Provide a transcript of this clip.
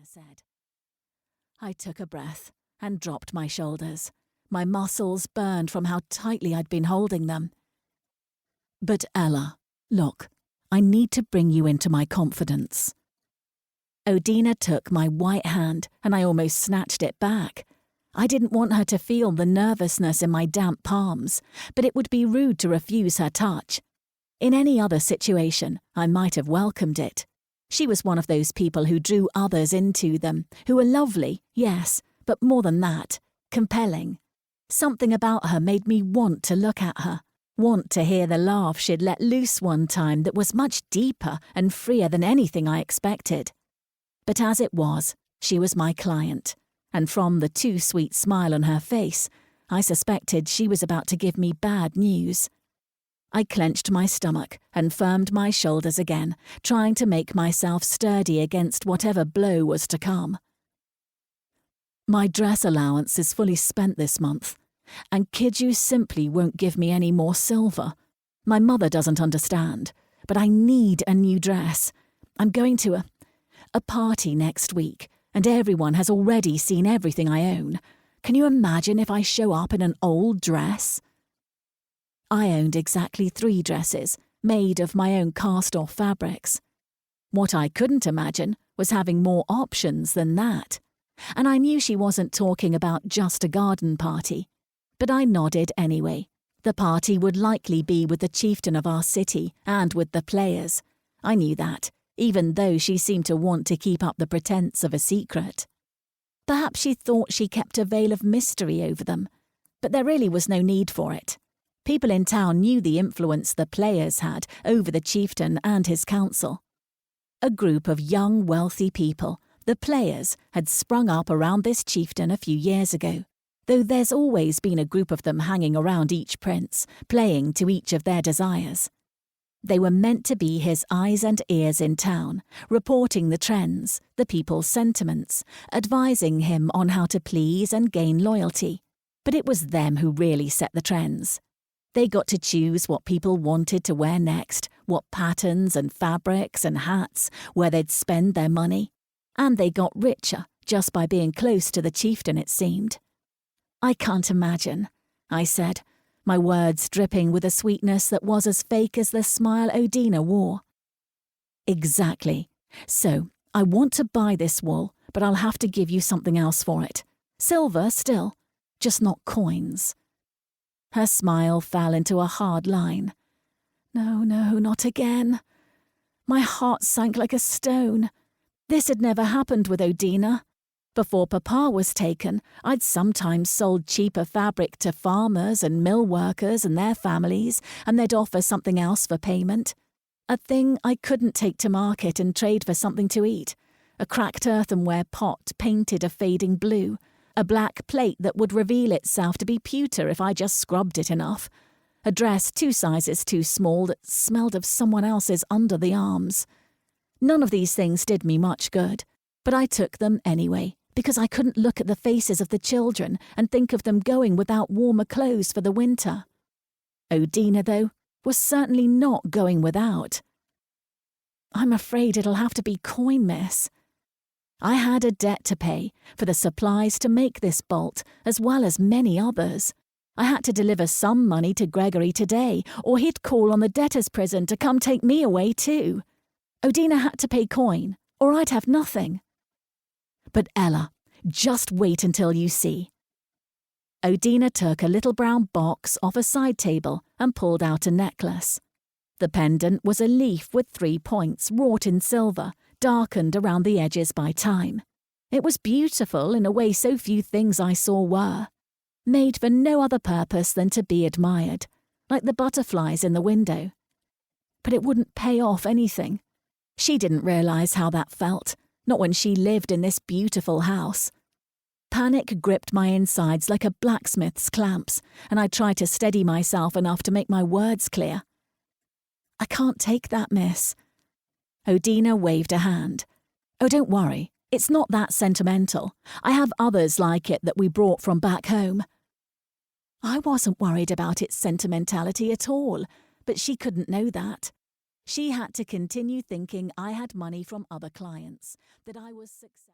said. I took a breath and dropped my shoulders. My muscles burned from how tightly I'd been holding them. But Ella, look, I need to bring you into my confidence. Odina took my white hand and I almost snatched it back. I didn't want her to feel the nervousness in my damp palms, but it would be rude to refuse her touch. In any other situation, I might have welcomed it. She was one of those people who drew others into them, who were lovely, yes, but more than that, compelling. Something about her made me want to look at her, want to hear the laugh she'd let loose one time that was much deeper and freer than anything I expected. But as it was, she was my client, and from the too sweet smile on her face, I suspected she was about to give me bad news. I clenched my stomach and firmed my shoulders again, trying to make myself sturdy against whatever blow was to come. My dress allowance is fully spent this month, and Kiju simply won't give me any more silver. My mother doesn't understand, but I need a new dress. I'm going to a party next week, and everyone has already seen everything I own. Can you imagine if I show up in an old dress? I owned exactly 3 dresses, made of my own cast-off fabrics. What I couldn't imagine was having more options than that. And I knew she wasn't talking about just a garden party. But I nodded anyway. The party would likely be with the chieftain of our city and with the players. I knew that, even though she seemed to want to keep up the pretense of a secret. Perhaps she thought she kept a veil of mystery over them, but there really was no need for it. People in town knew the influence the players had over the chieftain and his council. A group of young, wealthy people, the players, had sprung up around this chieftain a few years ago, though there's always been a group of them hanging around each prince, playing to each of their desires. They were meant to be his eyes and ears in town, reporting the trends, the people's sentiments, advising him on how to please and gain loyalty. But it was them who really set the trends. They got to choose what people wanted to wear next, what patterns and fabrics and hats, where they'd spend their money. And they got richer just by being close to the chieftain, it seemed. I can't imagine, I said, my words dripping with a sweetness that was as fake as the smile Odina wore. Exactly. So, I want to buy this wool, but I'll have to give you something else for it. Silver still, just not coins. Her smile fell into a hard line. No, not again. My heart sank like a stone. This had never happened with Odina. Before Papa was taken, I'd sometimes sold cheaper fabric to farmers and mill workers and their families, and they'd offer something else for payment. A thing I couldn't take to market and trade for something to eat. A cracked earthenware pot painted a fading blue. A black plate that would reveal itself to be pewter if I just scrubbed it enough. A dress 2 sizes too small that smelled of someone else's under the arms. None of these things did me much good, but I took them anyway, because I couldn't look at the faces of the children and think of them going without warmer clothes for the winter. Odina, though, was certainly not going without. I'm afraid it'll have to be coin, miss. I had a debt to pay for the supplies to make this bolt, as well as many others. I had to deliver some money to Gregory today, or he'd call on the debtor's prison to come take me away too. Odina had to pay coin, or I'd have nothing. But Ella, just wait until you see. Odina took a little brown box off a side table and pulled out a necklace. The pendant was a leaf with 3 points wrought in silver, darkened around the edges by time. It was beautiful in a way so few things I saw were. Made for no other purpose than to be admired, like the butterflies in the window. But it wouldn't pay off anything. She didn't realize how that felt, not when she lived in this beautiful house. Panic gripped my insides like a blacksmith's clamps, and I tried to steady myself enough to make my words clear. I can't take that, miss. Odina waved a hand. Oh, don't worry. It's not that sentimental. I have others like it that we brought from back home. I wasn't worried about its sentimentality at all, but she couldn't know that. She had to continue thinking I had money from other clients, that I was successful.